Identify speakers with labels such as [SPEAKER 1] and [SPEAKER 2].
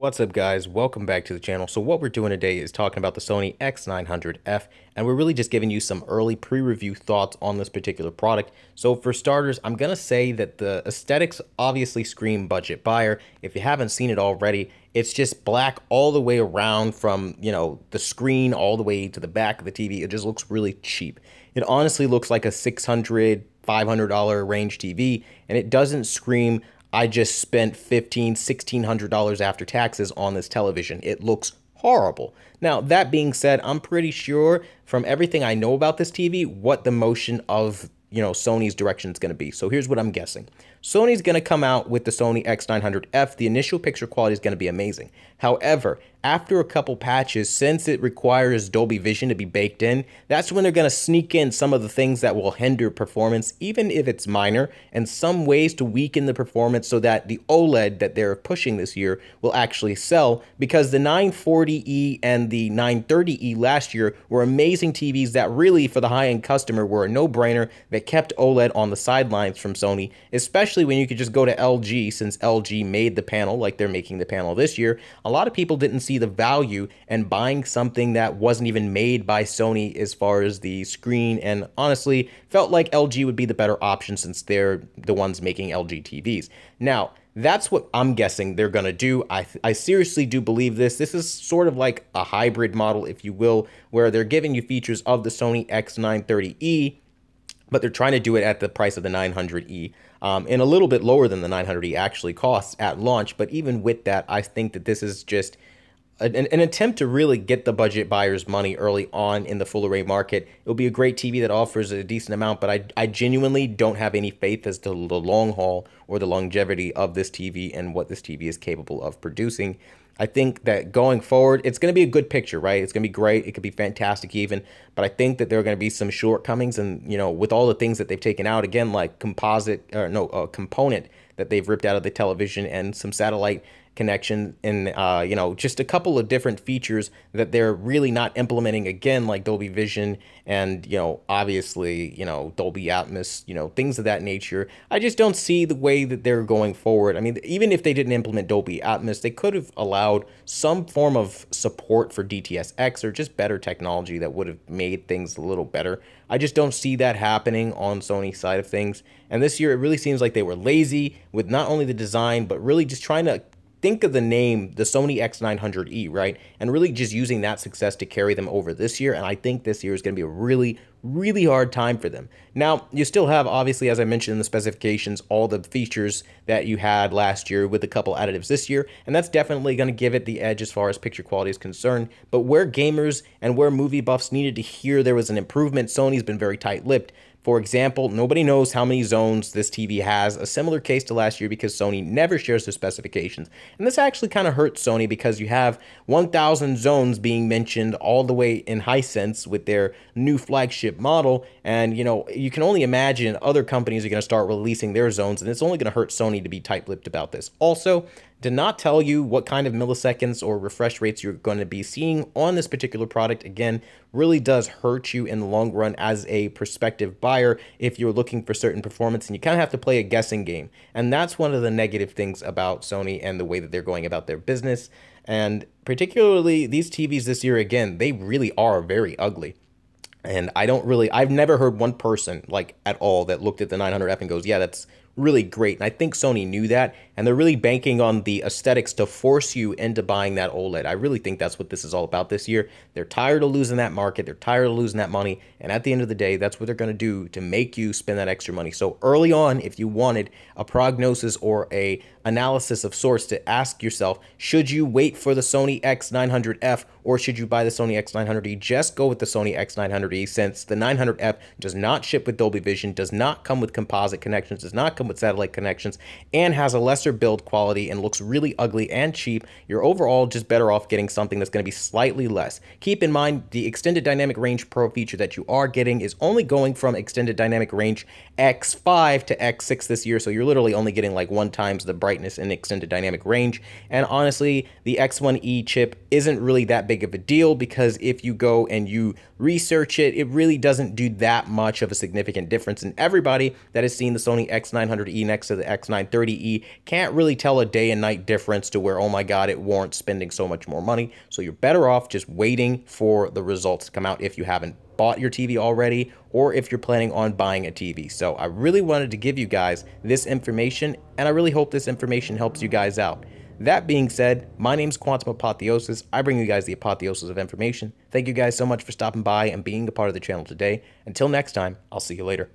[SPEAKER 1] What's up guys, welcome back to the channel. So what we're doing today is talking about the Sony X900F, and we're really just giving you some early pre-review thoughts on this particular product. So for starters, I'm gonna say that the aesthetics obviously scream budget buyer. If you haven't seen it already, it's just black all the way around from, the screen all the way to the back of the TV. It just looks really cheap. It honestly looks like a $600, $500 range TV, and it doesn't scream I just spent $1,500, $1,600 after taxes on this television. It looks horrible. Now, that being said, I'm pretty sure from everything I know about this TV, what the motion of Sony's direction is going to be. So here's what I'm guessing. Sony's going to come out with the Sony X900F. The initial picture quality is going to be amazing. However, after a couple patches, since it requires Dolby Vision to be baked in, that's when they're going to sneak in some of the things that will hinder performance, even if it's minor, and some ways to weaken the performance so that the OLED that they're pushing this year will actually sell, because the 940E and the 930E last year were amazing TVs that really, for the high-end customer, were a no-brainer that kept OLED on the sidelines from Sony, especially when you could just go to LG, since LG made the panel like they're making the panel this year. A lot of people didn't see the value in buying something that wasn't even made by Sony as far as the screen, and honestly felt like LG would be the better option since they're the ones making LG TVs. Now, that's what I'm guessing they're going to do. I seriously do believe this. This is sort of like a hybrid model, if you will, where they're giving you features of the Sony X930E, but they're trying to do it at the price of the 900E, and a little bit lower than the 900E actually costs at launch. But even with that, I think that this is just an attempt to really get the budget buyers money early on in the full array market. It'll be a great TV that offers a decent amount, but I genuinely don't have any faith as to the long haul or the longevity of this TV and what this TV is capable of producing. I think that going forward, it's going to be a good picture, right? It's going to be great. It could be fantastic even, but I think that there are going to be some shortcomings, and, with all the things that they've taken out, again, like component that they've ripped out of the television and some satellite connection, and just a couple of different features that they're really not implementing, again, like Dolby Vision and obviously Dolby Atmos, things of that nature. I just don't see the way that they're going forward. I mean, even if they didn't implement Dolby Atmos, they could have allowed some form of support for DTS:X or just better technology that would have made things a little better. I just don't see that happening on Sony's side of things, and this year it really seems like they were lazy with not only the design, but really just trying to think of the name, the Sony X900E, right? And really just using that success to carry them over this year. And I think this year is going to be a really, really hard time for them. Now, you still have, obviously, as I mentioned in the specifications, all the features that you had last year with a couple additives this year. And that's definitely going to give it the edge as far as picture quality is concerned. But where gamers and where movie buffs needed to hear there was an improvement, Sony's been very tight-lipped. For example, nobody knows how many zones this TV has, a similar case to last year because Sony never shares their specifications. And this actually kind of hurts Sony because you have 1,000 zones being mentioned all the way in Hisense with their new flagship model. And, you can only imagine other companies are going to start releasing their zones, and it's only going to hurt Sony to be tight-lipped about this. Also, to not tell you what kind of milliseconds or refresh rates you're going to be seeing on this particular product, again, really does hurt you in the long run as a prospective buyer if you're looking for certain performance, and you kind of have to play a guessing game. And that's one of the negative things about Sony and the way that they're going about their business. And particularly these TVs this year, again, they really are very ugly. And I've never heard one person, like, at all that looked at the 900F and goes, yeah, that's really great. And I think Sony knew that, and they're really banking on the aesthetics to force you into buying that OLED. I really think that's what this is all about this year. They're tired of losing that market. They're tired of losing that money. And at the end of the day, that's what they're going to do to make you spend that extra money. So early on, if you wanted a prognosis or a analysis of sorts to ask yourself, should you wait for the Sony X900F or should you buy the Sony X900E? Just go with the Sony X900E, since the 900F does not ship with Dolby Vision, does not come with composite connections, does not come with satellite connections, and has a lesser build quality and looks really ugly and cheap. You're overall just better off getting something that's going to be slightly less. Keep in mind, the Extended Dynamic Range Pro feature that you are getting is only going from Extended Dynamic Range X5 to X6 this year, so you're literally only getting like 1 times the brightness in Extended Dynamic Range. And honestly, the X1E chip isn't really that big of a deal, because if you go and you research it, it really doesn't do that much of a significant difference. And everybody that has seen the Sony X900 X900E next to the X930E can't really tell a day and night difference to where, oh my God, it warrants spending so much more money. So you're better off just waiting for the results to come out if you haven't bought your TV already, or if you're planning on buying a TV. So I really wanted to give you guys this information, and I really hope this information helps you guys out. That being said, my name's Quantum Apotheosis. I bring you guys the apotheosis of information. Thank you guys so much for stopping by and being a part of the channel today. Until next time, I'll see you later.